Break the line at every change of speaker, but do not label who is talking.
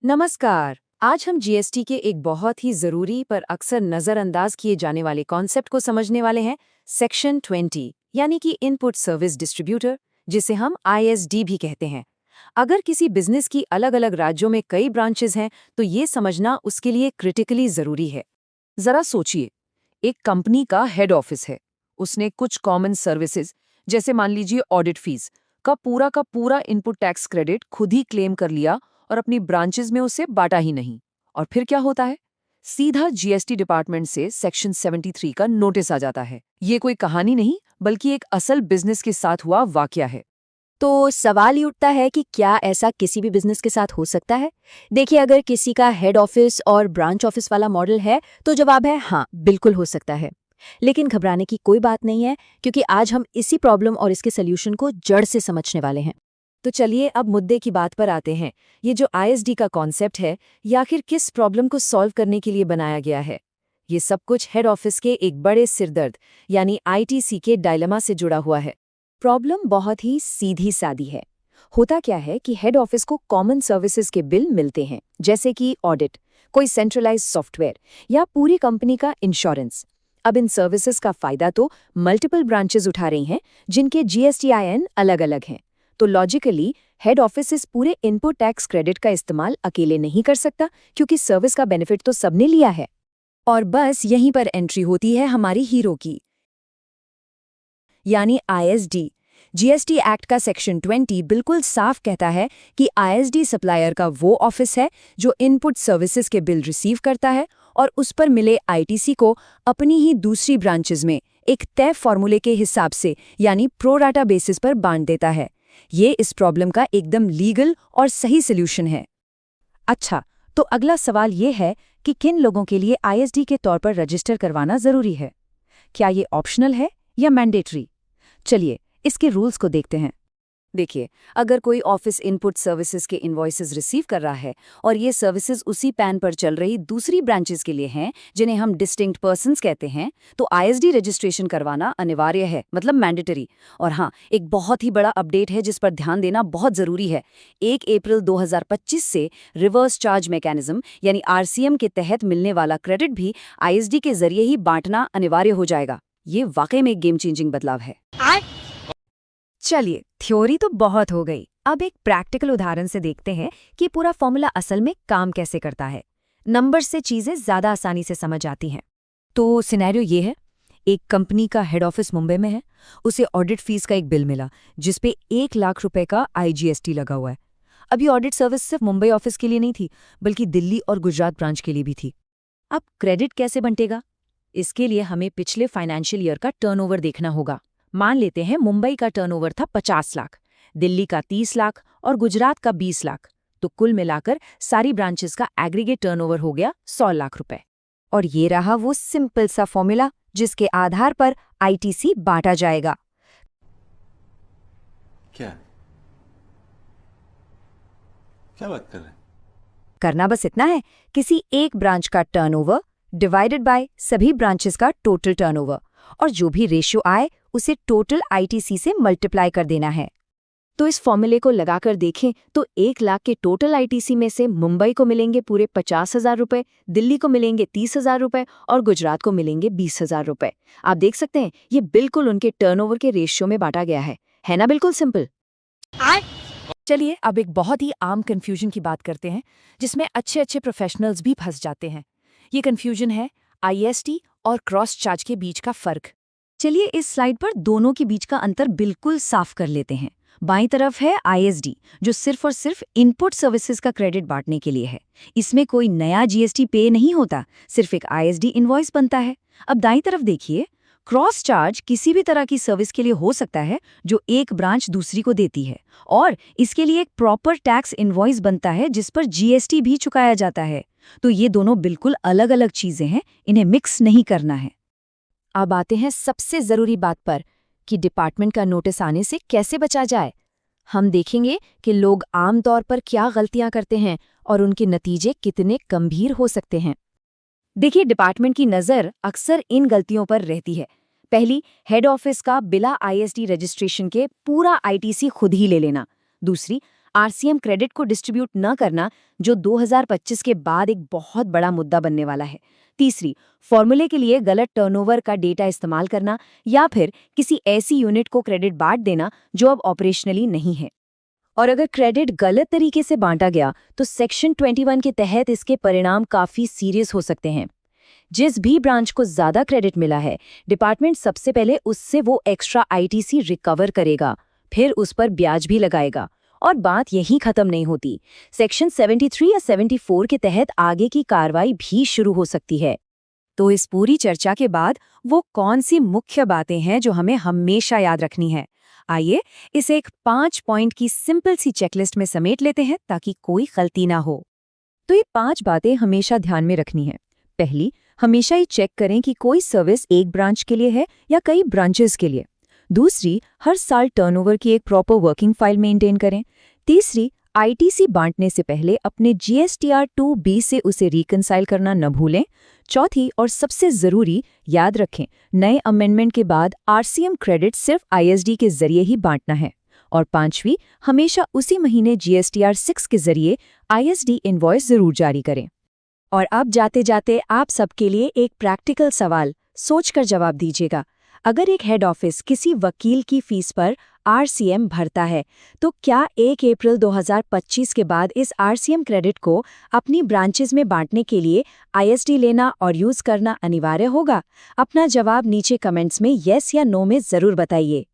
नमस्कार। आज हम जीएसटी के एक बहुत ही जरूरी पर अक्सर नजरअंदाज किए जाने वाले कॉन्सेप्ट को समझने वाले हैं, सेक्शन 20 यानी कि इनपुट सर्विस डिस्ट्रीब्यूटर, जिसे हम आईएसडी भी कहते हैं। अगर किसी बिजनेस की अलग-अलग राज्यों में कई ब्रांचेस हैं, तो ये समझना उसके लिए क्रिटिकली जरूरी है।
जरा सोचिए, एक कंपनी का हेड ऑफिस है। उसने कुछ कॉमन सर्विसेज, जैसे मान लीजिए ऑडिट फीस का पूरा इनपुट टैक्स क्रेडिट खुद ही क्लेम कर लिया और अपनी ब्रांचेस में उसे बांटा ही नहीं। और फिर क्या होता है? सीधा जीएसटी डिपार्टमेंट से सेक्शन 73 का नोटिस आ जाता है। ये कोई कहानी नहीं, बल्कि एक असल बिजनेस के साथ हुआ वाकया है।
तो सवाल ये उठता है कि क्या ऐसा किसी भी बिजनेस के साथ हो सकता है? देखिए, अगर किसी का हेड ऑफिस और ब्रांच ऑफिस वाला मॉडल है तो जवाब है हाँ, बिल्कुल हो सकता है। लेकिन घबराने की कोई बात नहीं है, क्योंकि आज हम इसी प्रॉब्लम और इसके सल्यूशन को जड़ से समझने वाले हैं।
तो चलिए अब मुद्दे की बात पर आते हैं। ये जो आईएसडी का कॉन्सेप्ट है, ये आखिर किस प्रॉब्लम को सॉल्व करने के लिए बनाया गया है? ये सब कुछ हेड ऑफिस के एक बड़े सिरदर्द यानी आईटीसी के डायलेमा से जुड़ा हुआ है।
प्रॉब्लम बहुत ही सीधी सादी है। होता क्या है कि हेड ऑफिस को कॉमन सर्विसेज के बिल मिलते हैं, जैसे कि ऑडिट, कोई सेंट्रलाइज्ड सॉफ्टवेयर या पूरी कंपनी का इंश्योरेंस। अब इन सर्विसेज का फायदा तो मल्टीपल ब्रांचेस उठा रही हैं, जिनके जीएसटीआईएन अलग-अलग हैं। तो लॉजिकली हेड ऑफिस इस पूरे इनपुट टैक्स क्रेडिट का इस्तेमाल अकेले नहीं कर सकता, क्योंकि सर्विस का बेनिफिट तो सबने लिया है।
और बस यहीं पर एंट्री होती है हमारी हीरो की, यानी आईएसडी। जीएसटी एक्ट का सेक्शन 20 बिल्कुल साफ कहता है कि आईएसडी सप्लायर का वो ऑफिस है जो इनपुट सर्विसेज के बिल रिसीव करता है और उस पर मिले आईटीसी को अपनी ही दूसरी ब्रांचेज में एक तय फॉर्मूले के हिसाब से यानी प्रो राटा बेसिस पर बांट देता है। ये इस प्रॉब्लम का एकदम लीगल और सही सॉल्यूशन है। अच्छा, तो अगला सवाल ये है कि किन लोगों के लिए आईएसडी के तौर पर रजिस्टर करवाना जरूरी है? क्या ये ऑप्शनल है या मैंडेटरी? चलिए इसके रूल्स को देखते हैं।
देखिए, अगर कोई ऑफिस इनपुट सर्विसेज के इनवॉइसेस रिसीव कर रहा है और ये सर्विसेज उसी पैन पर चल रही दूसरी ब्रांचेस के लिए हैं, जिन्हें हम डिस्टिंक्ट पर्सन्स कहते हैं, तो आईएसडी रजिस्ट्रेशन करवाना अनिवार्य है, मतलब मैंडेटरी। और हाँ, एक बहुत ही बड़ा अपडेट है जिस पर ध्यान देना बहुत जरूरी है। 1 अप्रैल 2025 से रिवर्स चार्ज मैकेनिज्म यानी आरसीएम के तहत मिलने वाला क्रेडिट भी आईएसडी के जरिए ही बांटना अनिवार्य हो जाएगा। ये वाकई में एक गेम चेंजिंग बदलाव है।
चलिए, थ्योरी तो बहुत हो गई। अब एक प्रैक्टिकल उदाहरण से देखते हैं कि पूरा फॉर्मूला असल में काम कैसे करता है। नंबर से चीजें ज्यादा आसानी से समझ आती हैं। तो सिनेरियो ये है, एक कंपनी का हेड ऑफिस मुंबई में है। उसे ऑडिट फीस का एक बिल मिला जिसपे 1 लाख रुपए का आईजीएसटी लगा हुआ है। अब ये ऑडिट सर्विस सिर्फ मुंबई ऑफिस के लिए नहीं थी, बल्कि दिल्ली और गुजरात ब्रांच के लिए भी थी। अब क्रेडिट कैसे बंटेगा? इसके लिए हमें पिछले फाइनेंशियल ईयर का टर्नओवर देखना होगा। मान लेते हैं मुंबई का टर्नओवर था 50 लाख, दिल्ली का 30 लाख और गुजरात का 20 लाख। तो कुल मिलाकर सारी ब्रांचेस का एग्रीगेट टर्नओवर हो गया 100 लाख रुपए। और ये रहा वो सिंपल सा फॉर्मूला जिसके आधार पर आईटीसी बांटा जाएगा।
क्या क्या बात कर रहे हैं?
करना बस इतना है, किसी एक ब्रांच का टर्नओवर डिवाइडेड बाय सभी ब्रांचेस का टोटल टर्नओवर, और जो भी रेशियो आए उसे टोटल आईटीसी से मल्टीप्लाई कर देना है। तो इस फॉर्मूले को लगाकर देखें तो 1 लाख के टोटल आईटीसी में से मुंबई को मिलेंगे पूरे 50,000 रुपए, दिल्ली को मिलेंगे 30,000 रुपए और गुजरात को मिलेंगे 20,000 रुपए। आप देख सकते हैं ये बिल्कुल उनके टर्नओवर के रेशियो में बांटा गया है ना? बिल्कुल सिंपल। चलिए अब एक बहुत ही आम कंफ्यूजन की बात करते हैं, जिसमें अच्छे प्रोफेशनल्स भी फंस जाते हैं। ये कंफ्यूजन है आईएसटी और क्रॉस चार्ज के बीच का फर्क। चलिए इस स्लाइड पर दोनों के बीच का अंतर बिल्कुल साफ कर लेते हैं। बाईं तरफ है आईएसडी, जो सिर्फ और सिर्फ इनपुट सर्विसेज का क्रेडिट बांटने के लिए है। इसमें कोई नया जीएसटी पे नहीं होता, सिर्फ एक आईएसडी इनवॉइस बनता है। अब दाईं तरफ देखिए, क्रॉस चार्ज किसी भी तरह की सर्विस के लिए हो सकता है जो एक ब्रांच दूसरी को देती है, और इसके लिए एक प्रॉपर टैक्स इनवॉइस बनता है जिस पर जीएसटी भी चुकाया जाता है। तो ये दोनों बिल्कुल अलग अलग चीजें हैं, इन्हें मिक्स नहीं करना है। अब आते हैं सबसे जरूरी बात पर कि डिपार्टमेंट का नोटिस आने से कैसे बचा जाए। हम देखेंगे कि लोग आमतौर पर क्या गलतियां करते हैं और उनके नतीजे कितने गंभीर हो सकते हैं। देखिए, डिपार्टमेंट की नज़र अक्सर इन गलतियों पर रहती है। पहली, हेड ऑफिस का बिना आईएसडी रजिस्ट्रेशन के पूरा आईटीसी खुद ही ले लेना। दूसरी,
आरसीएम क्रेडिट को डिस्ट्रीब्यूट न करना, जो 2025 के बाद एक बहुत बड़ा मुद्दा बनने वाला है। तीसरी, फॉर्मूले के लिए गलत टर्नओवर का डेटा इस्तेमाल करना या फिर किसी ऐसी यूनिट को क्रेडिट बांट देना जो अब ऑपरेशनली नहीं है।
और अगर क्रेडिट गलत तरीके से बांटा गया तो सेक्शन 21 के तहत इसके परिणाम काफी सीरियस हो सकते हैं। जिस भी ब्रांच को ज्यादा क्रेडिट मिला है, डिपार्टमेंट सबसे पहले उससे वो एक्स्ट्रा आईटीसी रिकवर करेगा, फिर उस पर ब्याज भी लगाएगा। और बात यहीं खत्म नहीं होती। सेक्शन 73 या 74 के तहत आगे की कार्रवाई भी शुरू हो सकती है।
तो इस पूरी चर्चा के बाद वो कौन सी मुख्य बातें हैं जो हमें हमेशा याद रखनी है? आइए इसे एक 5 पॉइंट की सिंपल सी चेकलिस्ट में समेट लेते हैं ताकि कोई गलती ना हो।
तो ये 5 बातें हमेशा ध्यान में रखनी है। पहली, हमेशा ये चेक करें कि कोई सर्विस एक ब्रांच के लिए है या कई ब्रांचेस के लिए। दूसरी, हर साल टर्नओवर की एक प्रॉपर वर्किंग फाइल मेंटेन करें। तीसरी, आईटीसी बांटने से पहले अपने GSTR 2B से उसे रिकंसाइल करना न भूलें। चौथी और सबसे जरूरी, याद रखें, नए अमेंडमेंट के बाद आरसीएम क्रेडिट सिर्फ ISD के जरिए ही बांटना है। और पांचवी, हमेशा उसी महीने GSTR 6 के जरिए ISD इनवॉइस जरूर जारी करें।
और अब जाते जाते आप सबके लिए एक प्रैक्टिकल सवाल, सोचकर जवाब दीजिएगा। अगर एक हेड ऑफिस किसी वकील की फीस पर आरसीएम भरता है, तो क्या 1 अप्रैल 2025 के बाद इस आरसीएम क्रेडिट को अपनी ब्रांचेस में बांटने के लिए ISD लेना और यूज करना अनिवार्य होगा? अपना जवाब नीचे कमेंट्स में येस या नो में जरूर बताइए।